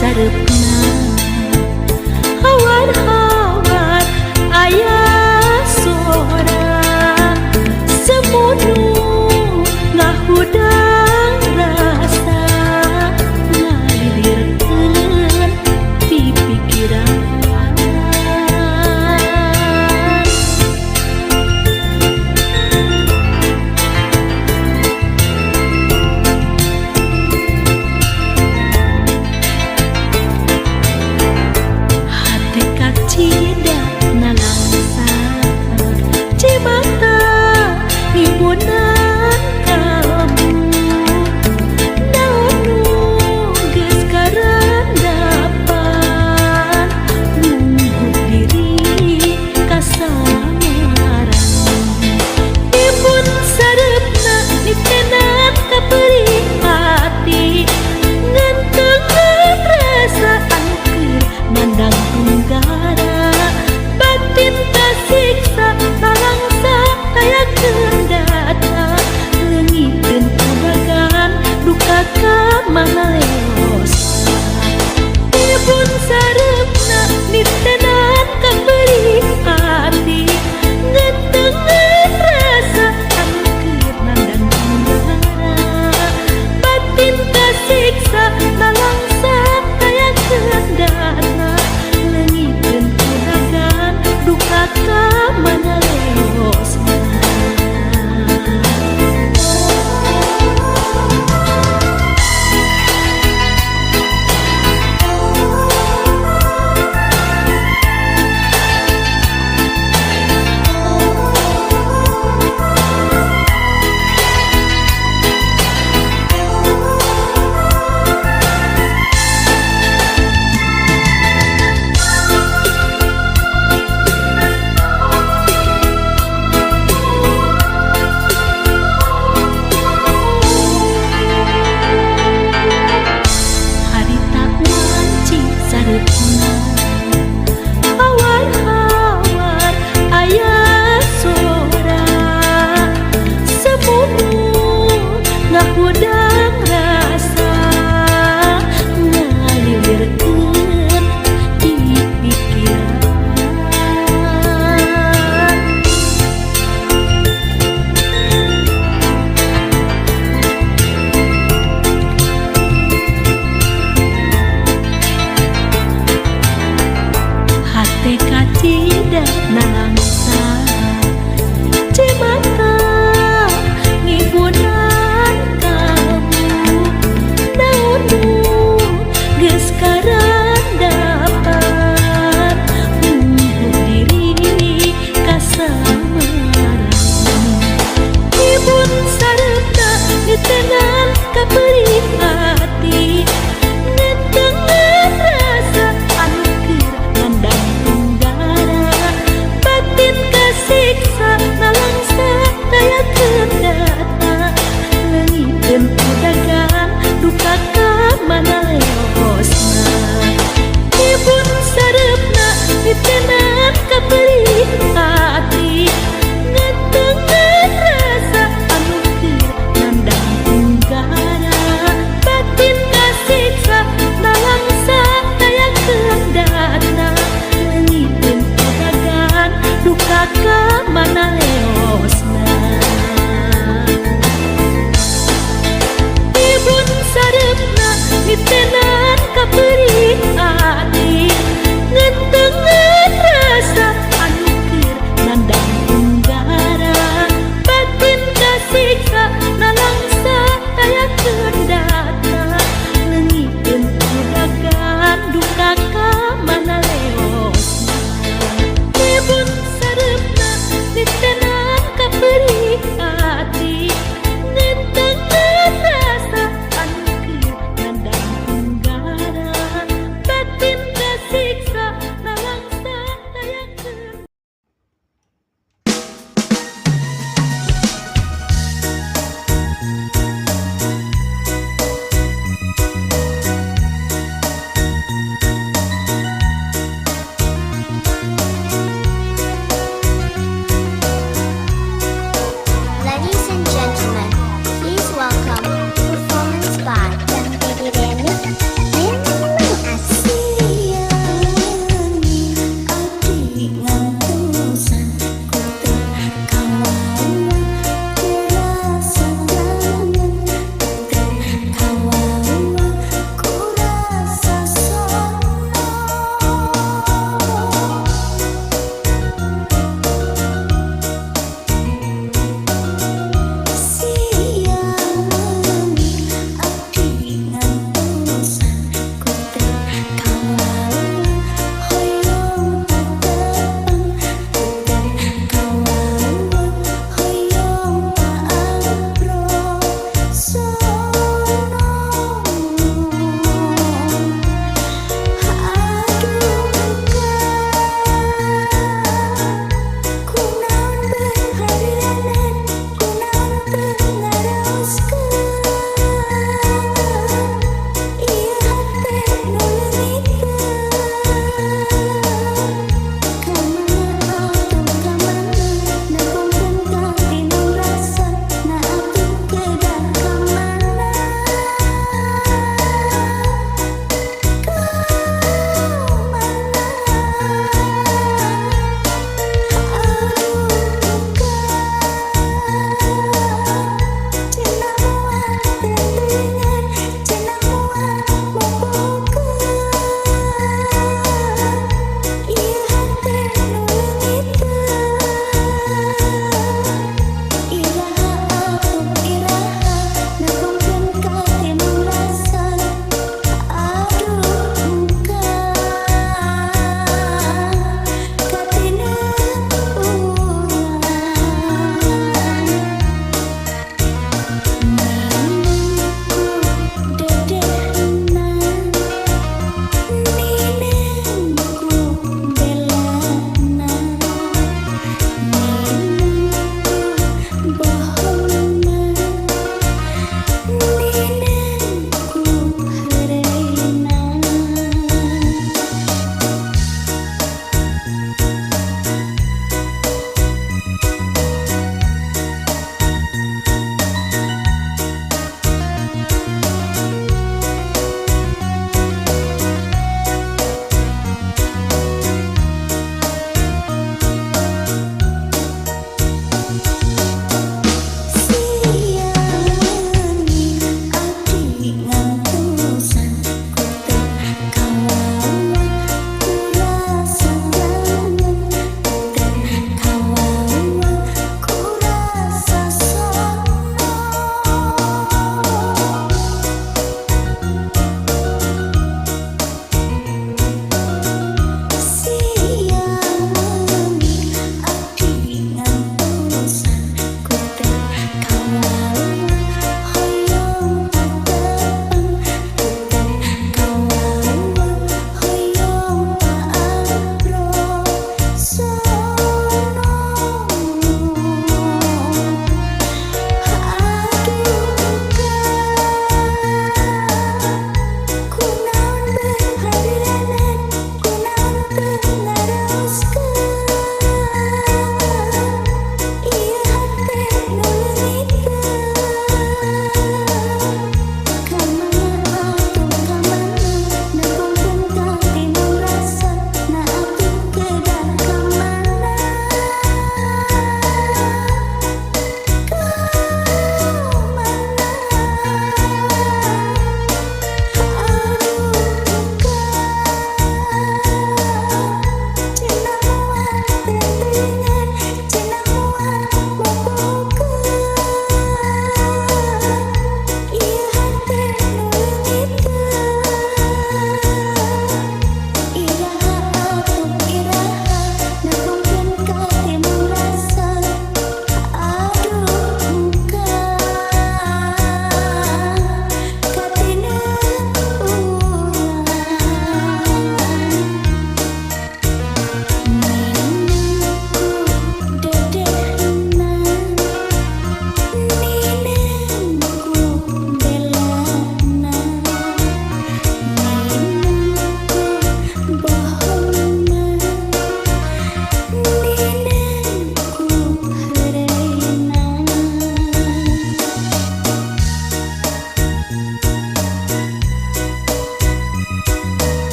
sarepna hawar-hawar aya sora semunu ngahudang rasa ngalirkeun di pikiran. Hati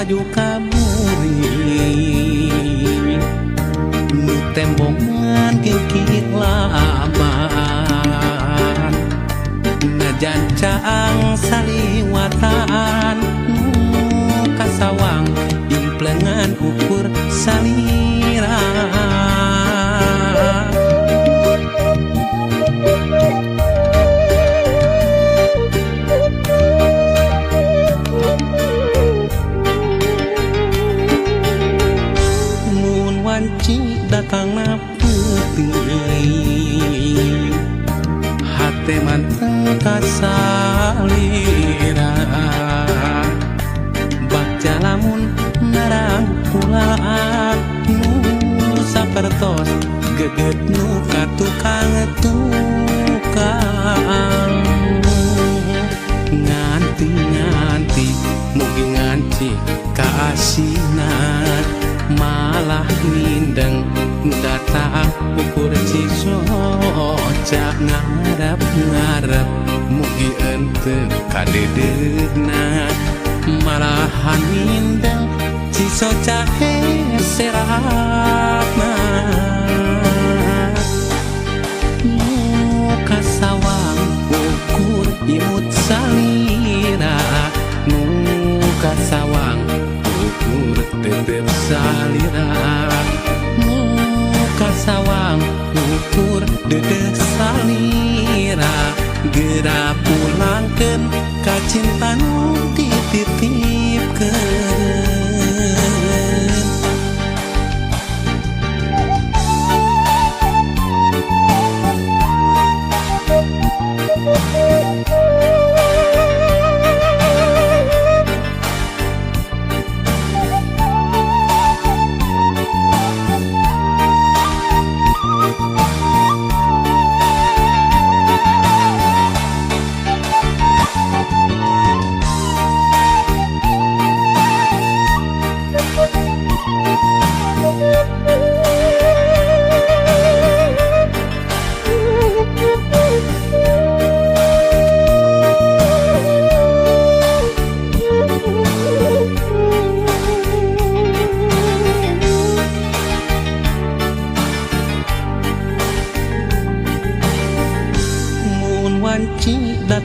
maju kamuri nu tembongan kikit laban najan caang saliwatan nu kasawang implengan ukur salira datang na putih hati manteng kasalira baca lamun narang pulaan nu sapertos geget nu katukang tukang nganti mugi nganti kaasinan malah mindeng datang ukur cisoca ngarep mugi ente kadedegna malahan mindeng cisoca seratna muka sawang ukur imut salira muka sawang ukur tetep salira muka sawang ukur dedeh salira gera pulangkeun ka cinta nu dititipkeun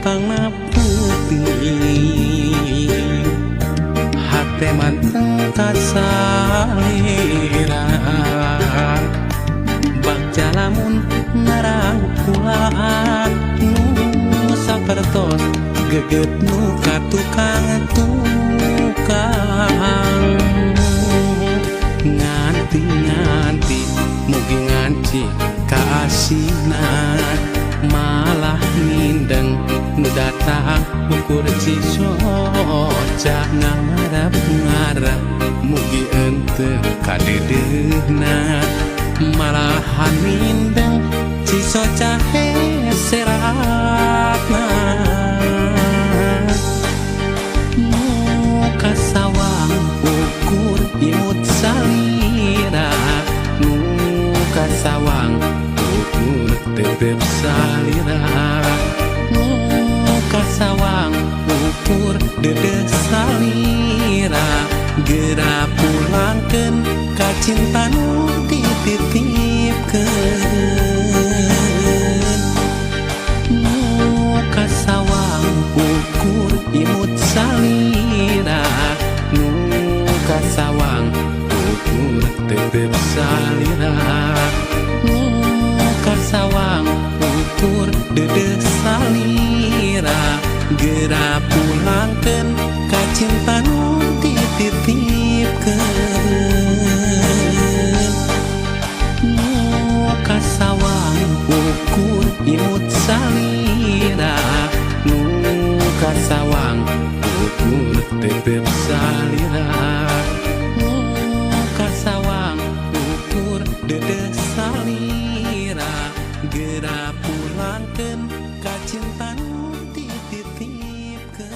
datang na putih hati manteng kasalira baca lamun narang pulaan nu sapertos geget nu katukang tukang nganti mugi nganti kaasinan malah mindeng nu datang ukur cisoca ngarep mugi ente kadedegna malahan mindeng cisoca seratna muka sawang ukur imut salira muka sawang tetep salira muka sawang ukur dedeh salira gera pulangkeun ka cinta nu dititipkeun muka sawang ukur imut salira muka sawang ukur tetep salira sawang ukur dedeh salira gera pulangkeun ka cinta nu dititipkeun muka sawang ukur imut salira muka sawang ukur tetep salira muka sawang ukur dedeh salira gera pulangkeun ka cinta nu dititipkeun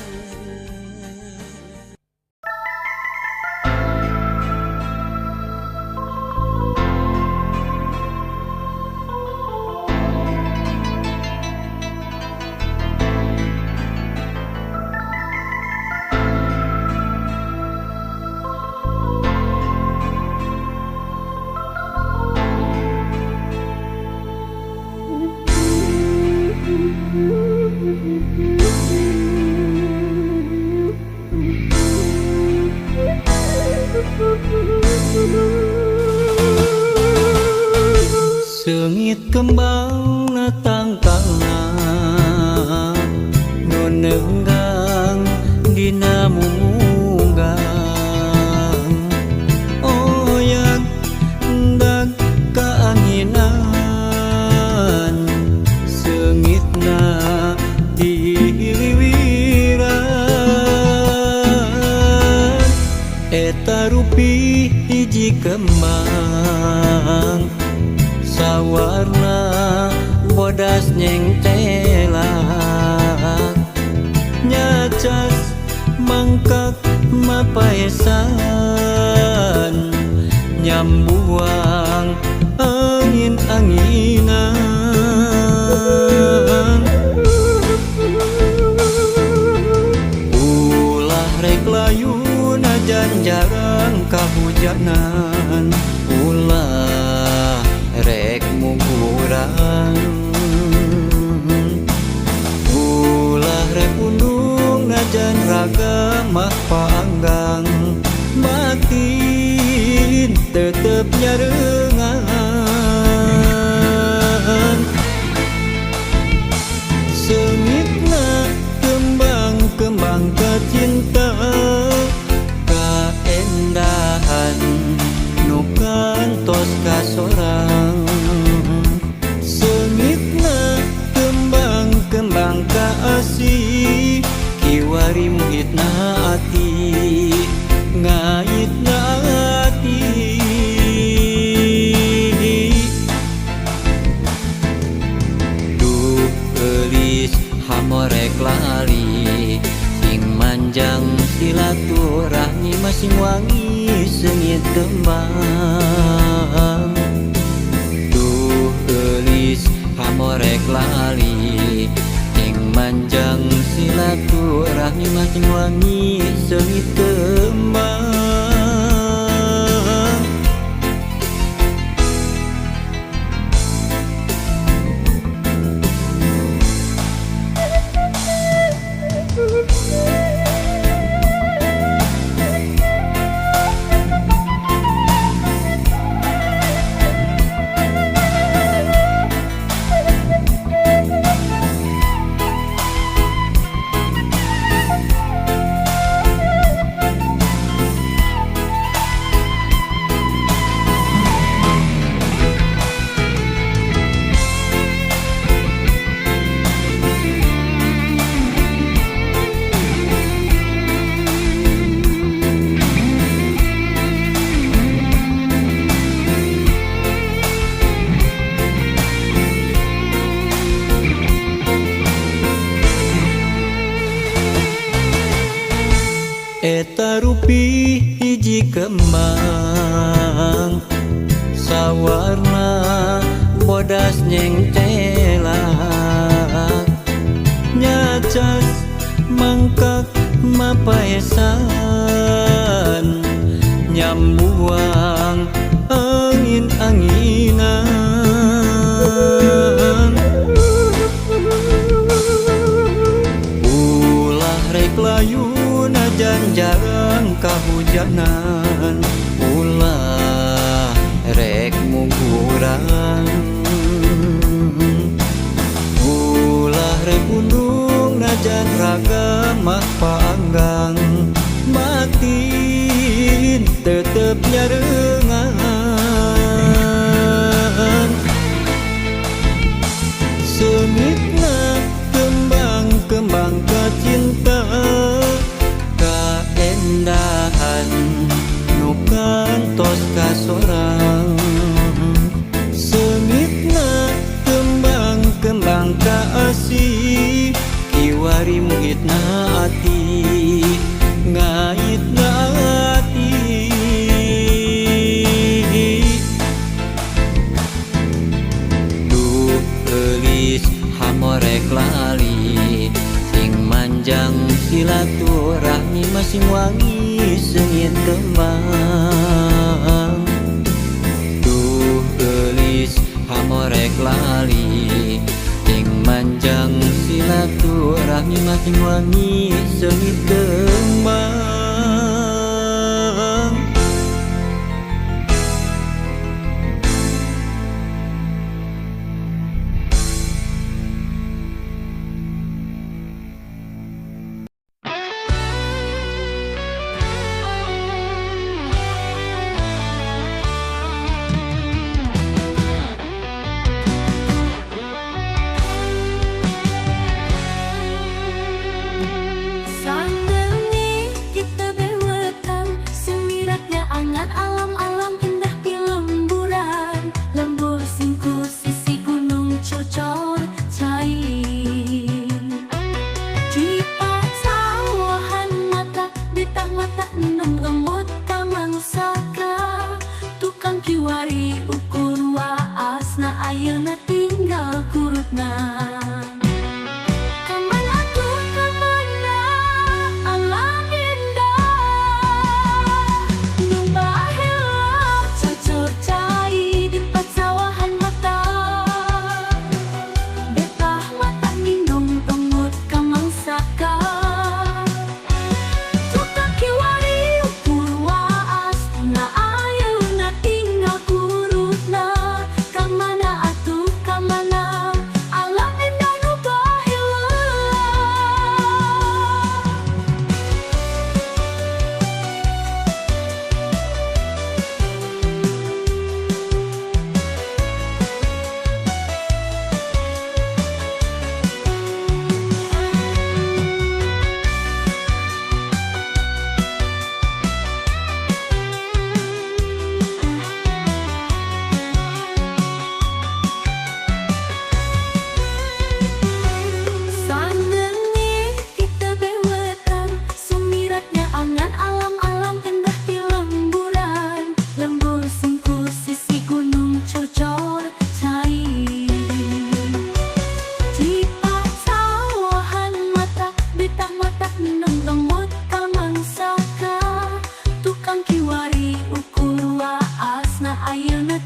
Sengit kembang natang tangna nunenggang dina munggang oyang dag kaanginan sengitna diliwiran eta rupi hiji kembang sawarna bodas nyengtelak nyacas mangkak mapaesan nyambuang angin-anginan ulah rek layu najan jarang kahujanan ulah rek mungkurang ulah rek undung najan raga mah panggang batin tetep nyarengan sengitna kembang-kembang kecinta kaendahan nu kantos kasorang sengitna kembang-kembang kaasih kiwari muhitna ati ngaitna ati duh eulis hamorek lali sing manjang silaturahmi masing wangi sengit kembang duh eulis hamorek lali sing manjang silaturahmi masing wangi sengit kembang eta rupi hiji kembang sawarna bodas nyengtelak nyacas mangkak mapaesan nyambuang angin-anginan ulah rek layu najan jarang kahujanan ulah rek mungkurang ulah rek undung najan raga mah panggang batin tetep nyarengan sengitna kembang-kembang kecinta kaendahan nu kantos kasorang sengitna kembang-kembang kaasih kiwari muhitna ati ngaitna ati duh eulis hamorek lali sing manjang silaturahmi masing wangi sengit kembang duh eulis hamorek lali sing manjang silaturahmi masing wangi sengit kembang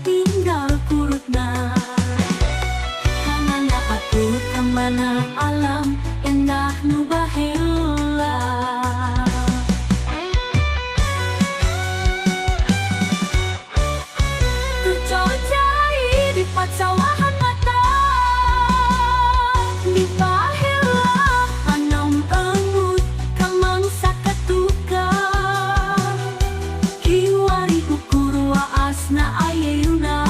tinggal kurutna. Kanana atuh kemana alam endah nu baheula. Tercocai di pacawahan mata, di baheula anom engut kamangsa katuka. Kiwari ukur waasna ayeuna,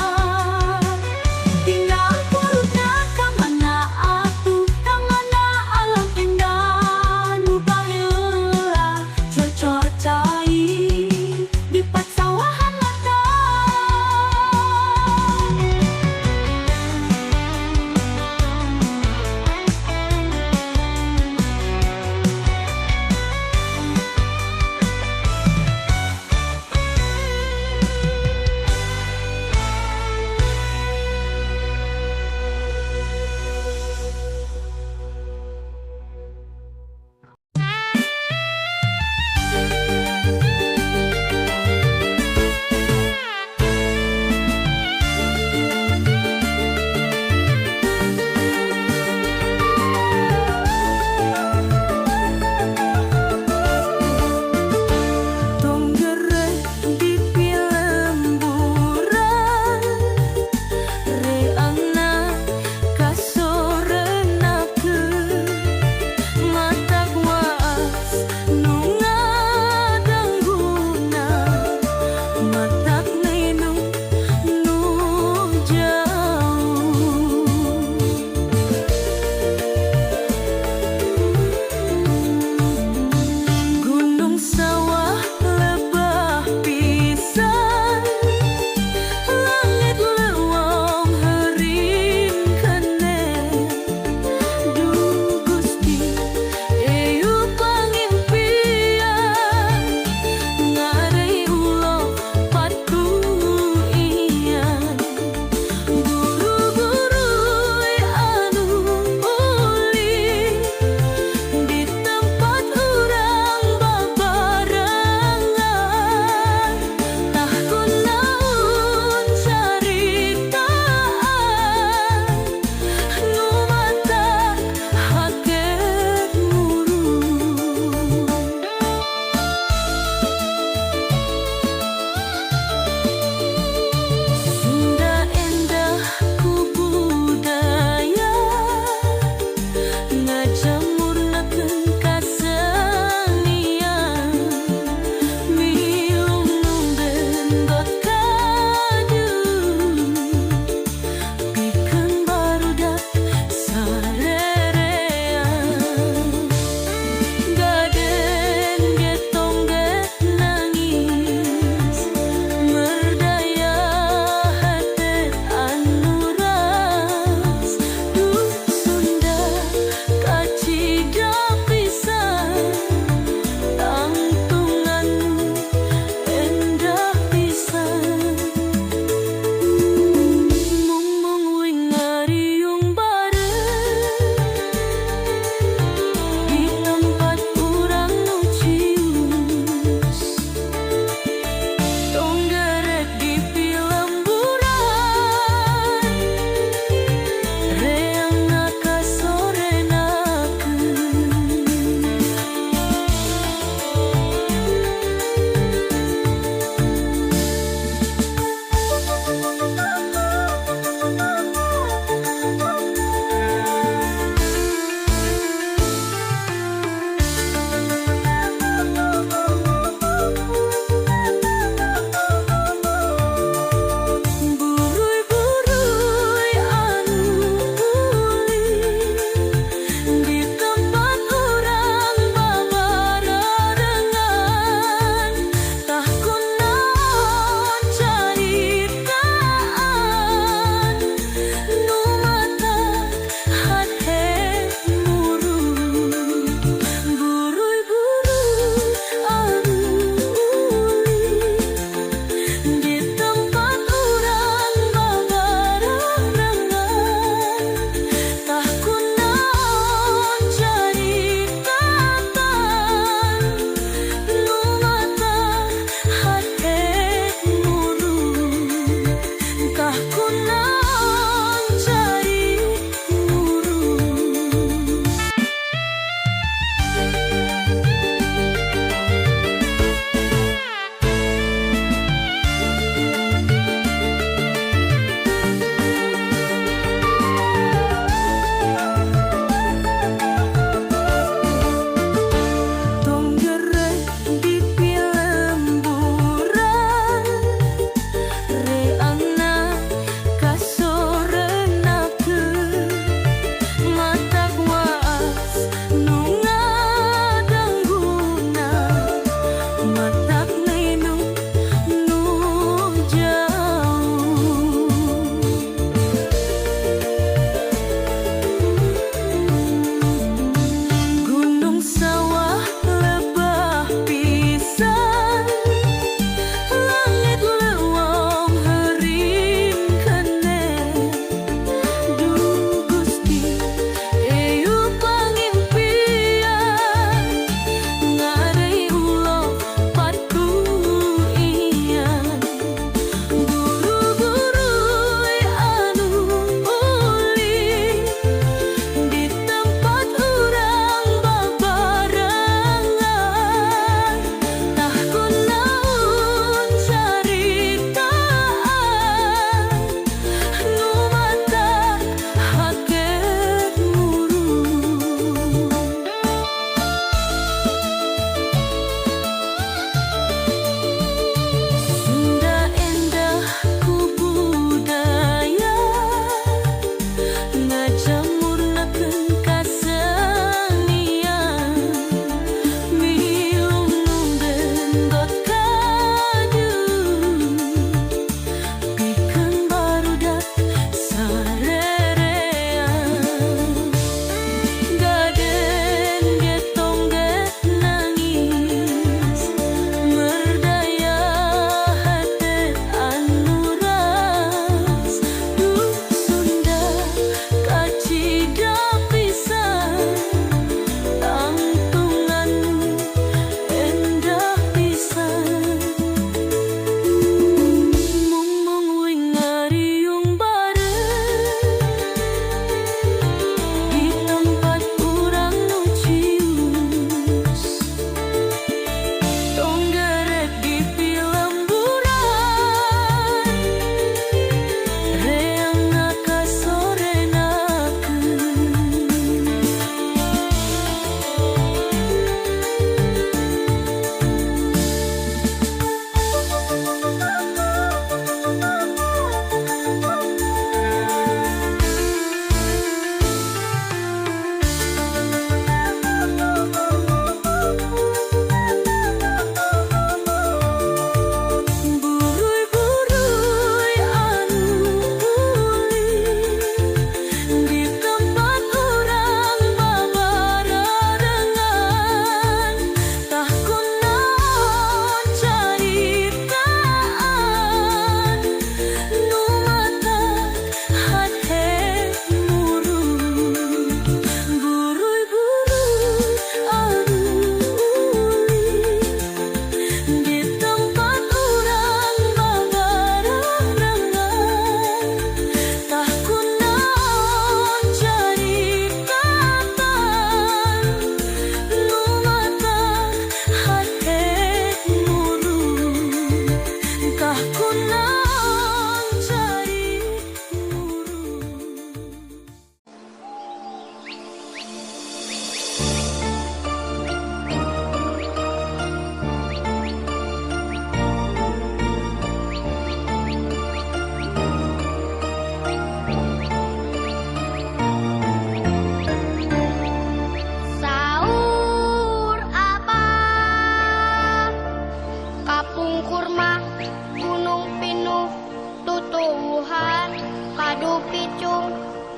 tinggal kurutna kamana atuh kamana alam endah nu baheula. Cococai di pacawahan mata.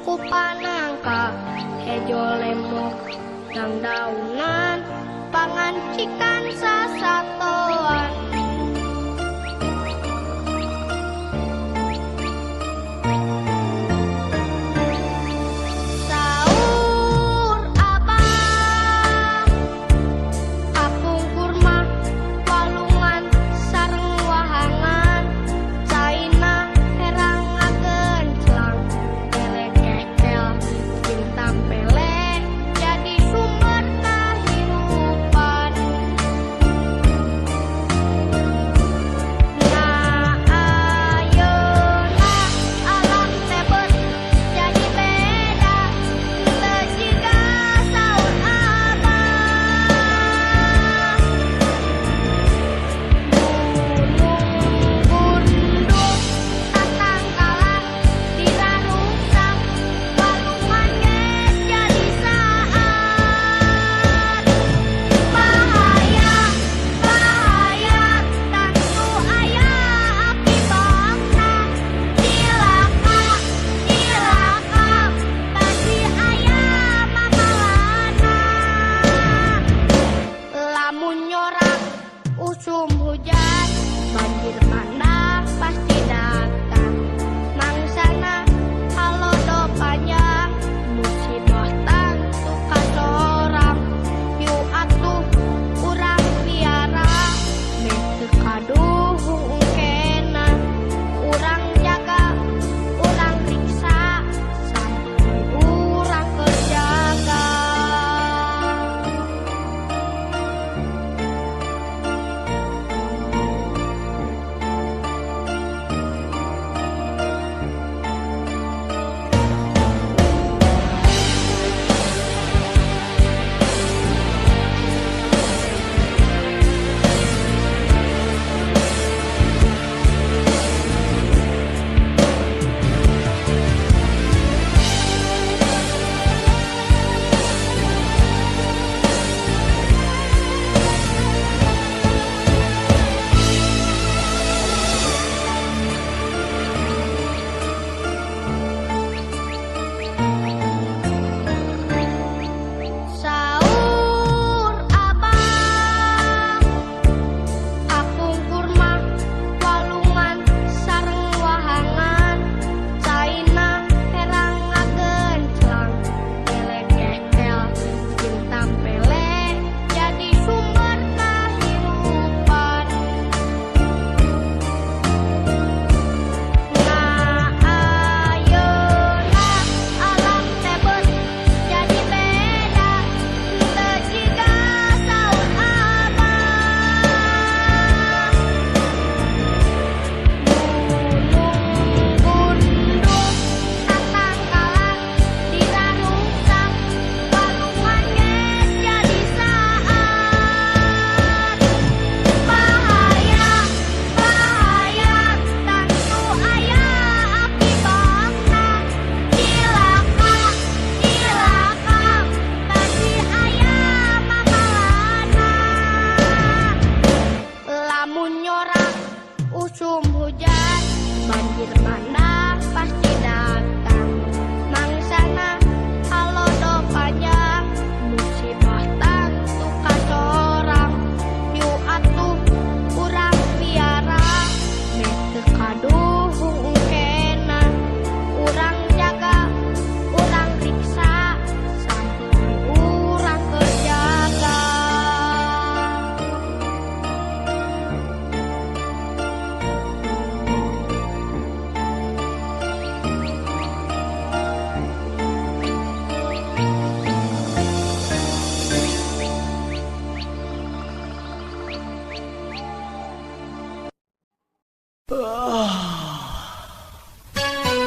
ku panangka hejo lemok yang daunan pangancikan sasatoan. Saur abang apung kurma walungan sareng wahangan caina herangakeun celang elekekel bintang pele jadi sumber kahirupan. Nah ayeuna alam tebet jadi beda teu jiga saur abang. Gunung gundul tatangkalan dirarungsang walungan geus jadi saat. Bahaya bahaya tantu aya akibangna cilaka cilaka pasti aya mamalana. Lamun nyorak usum hujan banjir bandang pasti datang. Mangsana halodo panjang musibah tantu kasorang. Yuk atuh urang piara meh teu kaduhung engkena. Urang jaga urang riksa sampai urang kejaga. Saur abang apung kurma walungan sareng wahangan caina herangakeun celang elekekel bintang pele jadi sumber kahirupan. Nah ayeuna alam tebet jadi beda teu jiga saur abang. Gunung gundul tatangkalan dirarungsang walungan geus jadi saat. Bahaya bahaya tantu aya akibangna cilaka cilaka pasti aya mamalana. Lamun nyorak usum hujan banjir bandang pasti datang. Mangsana halodo panjang musibah tantu kasorang. Yuk atuh urang piara meh teu kaduhung engkena. Urang jaga urang riksa sampai urang kejaga.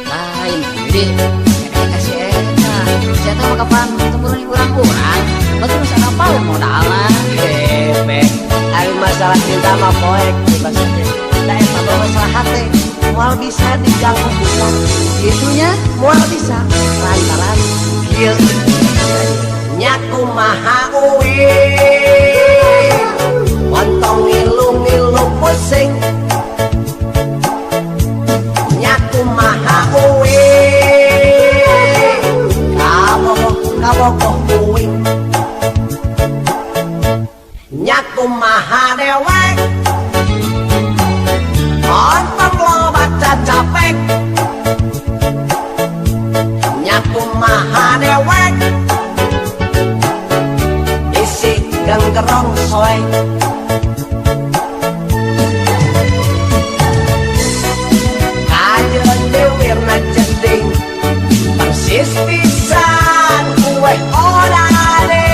Lain jadi kasih eta saya tahu kapan temuran kurang-kurang betul bisa kapal modalnya Bek, ari masalah cinta mah poek bebas aja. Da eta mah masalah hati, moal bisa diganggu bukan. Gitunya moal bisa lantaran kieu nya kumaha uwi. Montong ngilu-ngilu pusing. Nya kumaha uwi. soe. Kajen dewirna jeding persis pisan kue orane.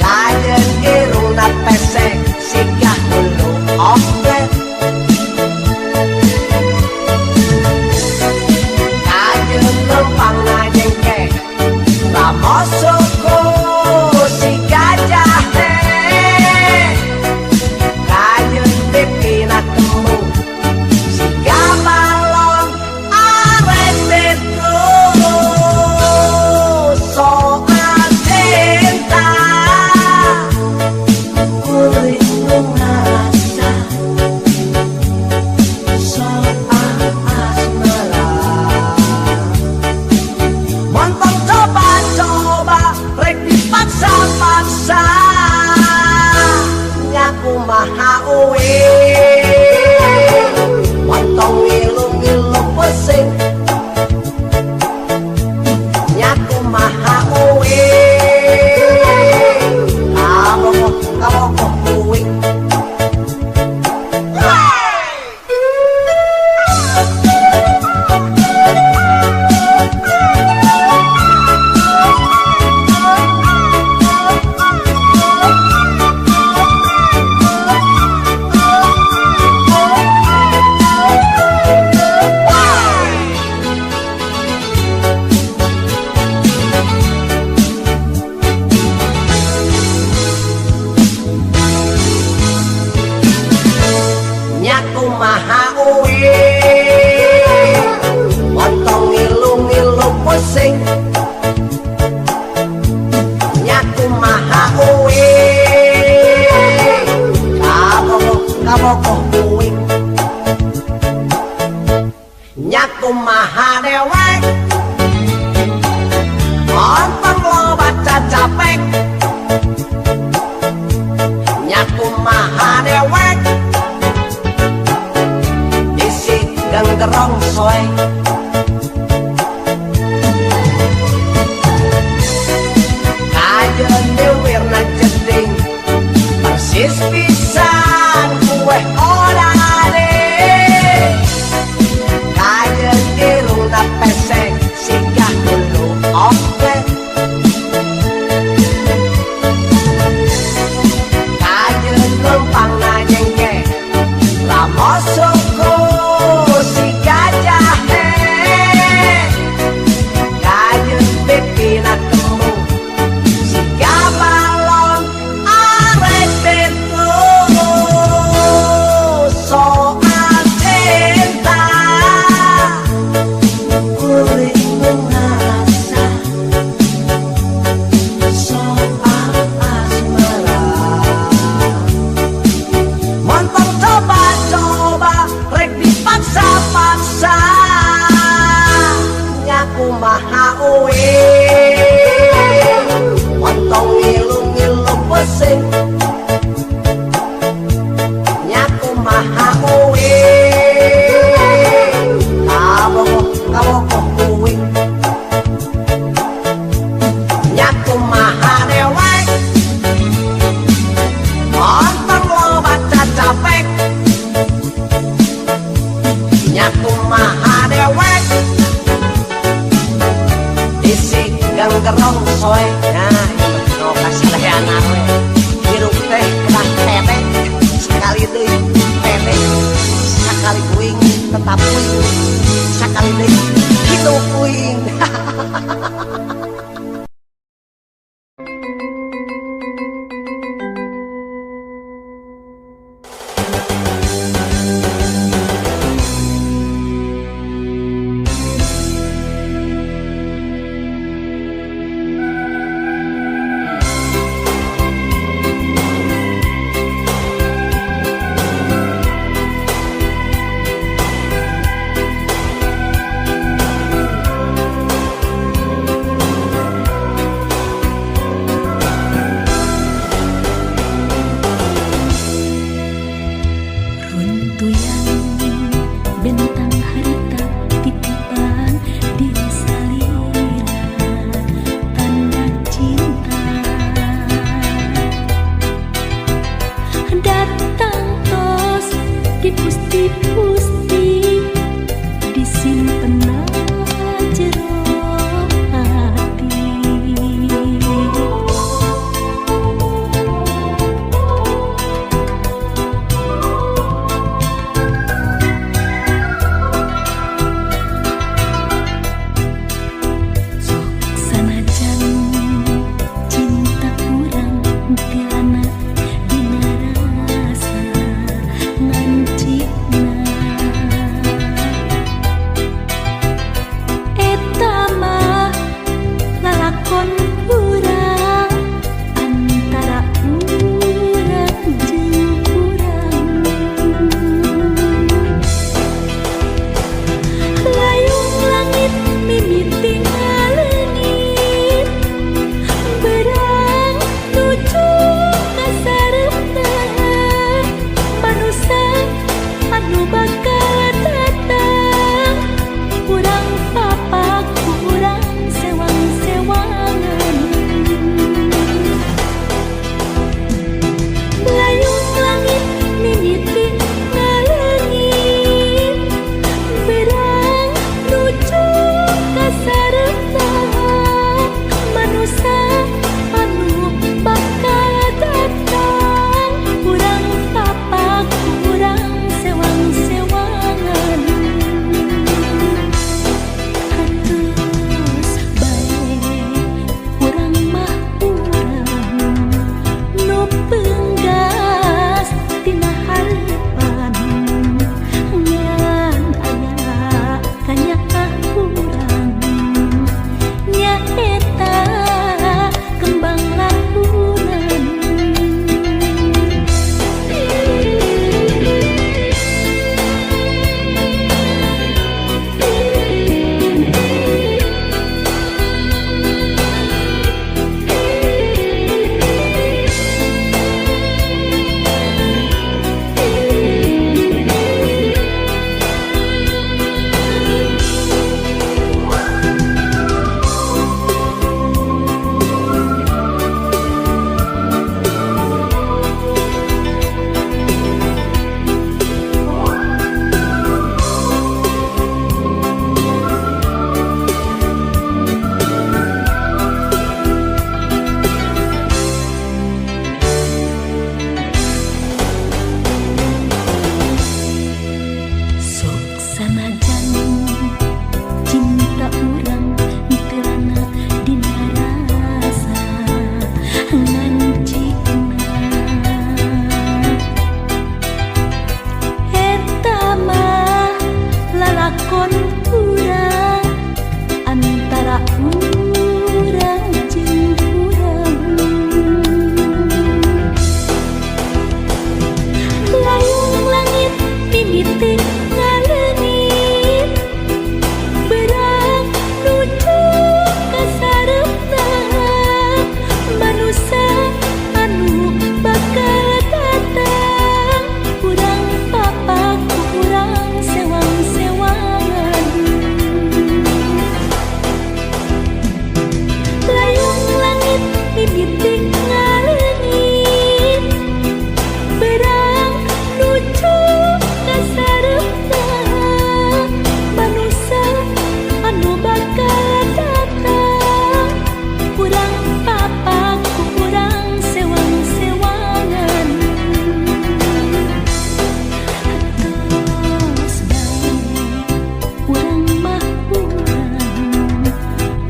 Kajen irungna pesek sigah dulu oke. Kajen lempang ngajengke ramosoko si gajah teh. Kajen pipina temu si gabalon arek betu soal cinta kulit ngerasa soal asmara. Montong coba-coba rek dipaksa-paksa ngaku maha uwe. Montong ngilu-ngilu pusing nyaku maha uwe. Kamu kok kuing. Nyaku maha uwe. Montong ngilu-ngilu pusing nyaku maha uwe. Kamu kok kuing. Nyaku maha dewek montong lo baca capek. Nyaku maha dewek isi genggerong soe. Kajen dewirna jeding persis pisan kue orane. Kajen irungna pesek singgah dulu oke. Kajen lempang ngajengke ramosoko si gajah teh. Kajen pipina temu si gabalon arek betu soal cinta kulit ngerasa soal asmara. Montong coba-coba rek dipaksa-paksa ngaku maha uwe. Montong ngilu-ngilu pusing nyaku maha uwe. Kamu kok kuing. Nyaku maha dewek montong lo baca capek. Nyaku maha dewek isi genggerong soe. Nah no kasalehan we hirup teh kedah tete sekali deui tete sakali kuing tetap kuing sakali deui kitu kuing. lakon urang antara urang jeung urang. Layung langit mimiti ngaleungit berang nuju ka sareupna manusia anu bakal datang. Urang papak urang sewang-sewangan. Layung langit mimiti ngaleungit berang nuju ka sareupna manusia anu bakal datang. Urang papak urang sewang-sewangan. Atos bae urang mah urang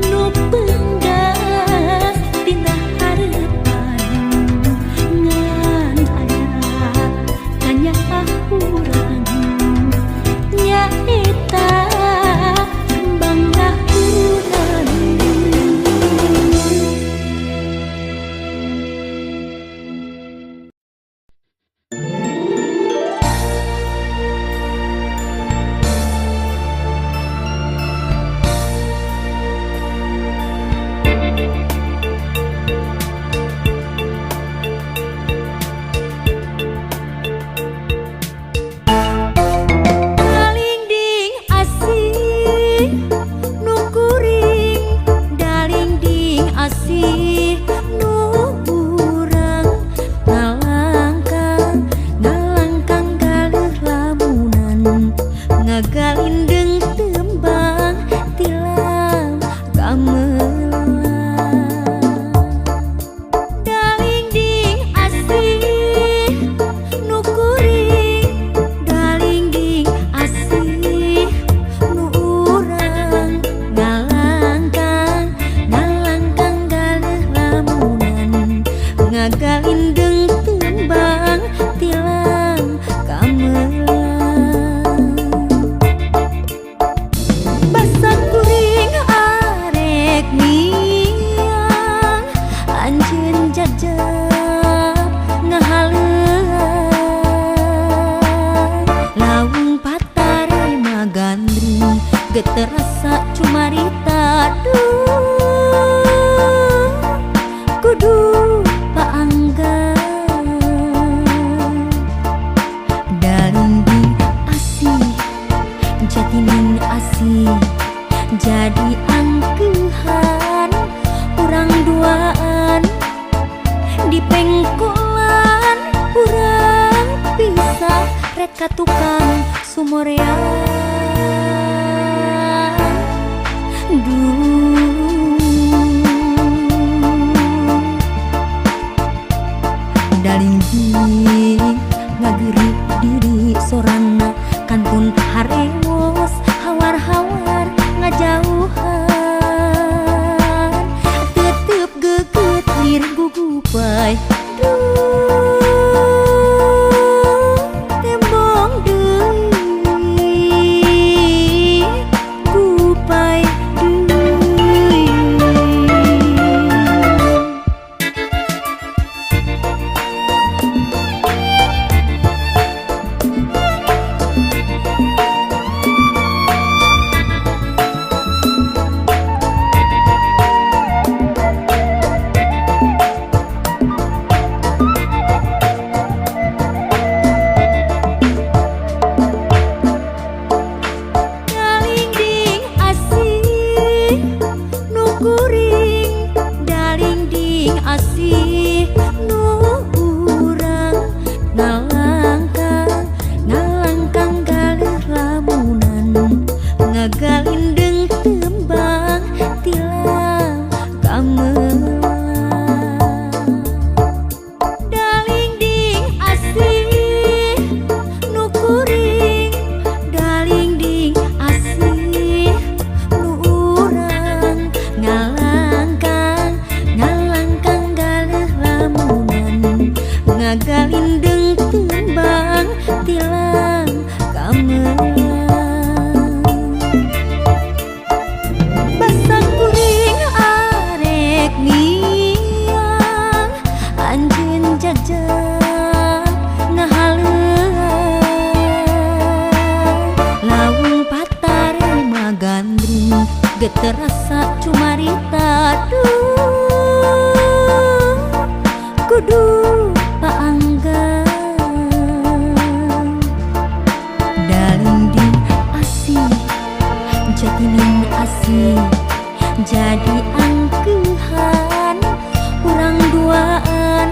nu peunggas tina hareupan ngan aya kanyaah urang nyaeta kembangna urang. Dalingding asih nu kuring, dalingding asih nu urang ngalangkang ngalangkang galih lamunan ngagalindeng tembang tilam gamelan. Dalingding asih nu kuring, dalingding asih nu urang ngalangkang ngalangkang galih lamunan ngagalindeng tembang tilam gamelan. Basa kuring arek niang anjeun jajab ngahaleung. Lawung patare magandring geus terasa cumarita duh kudu paanggan. Dalingding asih jatining asih jadi angkeuhan urang duaan di pengkolan urang pisah rek ka tukang sumorean. Dalingding ngageureuk diri sorana kantun hareos hawar-hawar ngajauhan tetep geget lir gugupay duh tembong deui gupay deui. Dalingding asih nu kuring, dalingding asih nu urang ngalangkang ngalangkang galih lamunan ngagalindeng tembang tilam gamelan. Dalingding asih nu kuring, dalingding asih nu urang ngalangkang ngalangkang galih lamunan ngagalindeng tembang tilam gamelan. Geterasa cumarita duh kudu paanggang dalinding asih jatining asih jadi angkehan urang duaan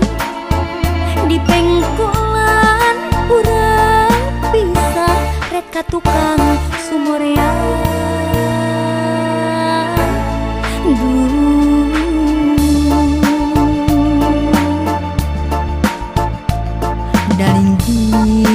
di pengkolan urang pisah rek tukang sumorean dalinding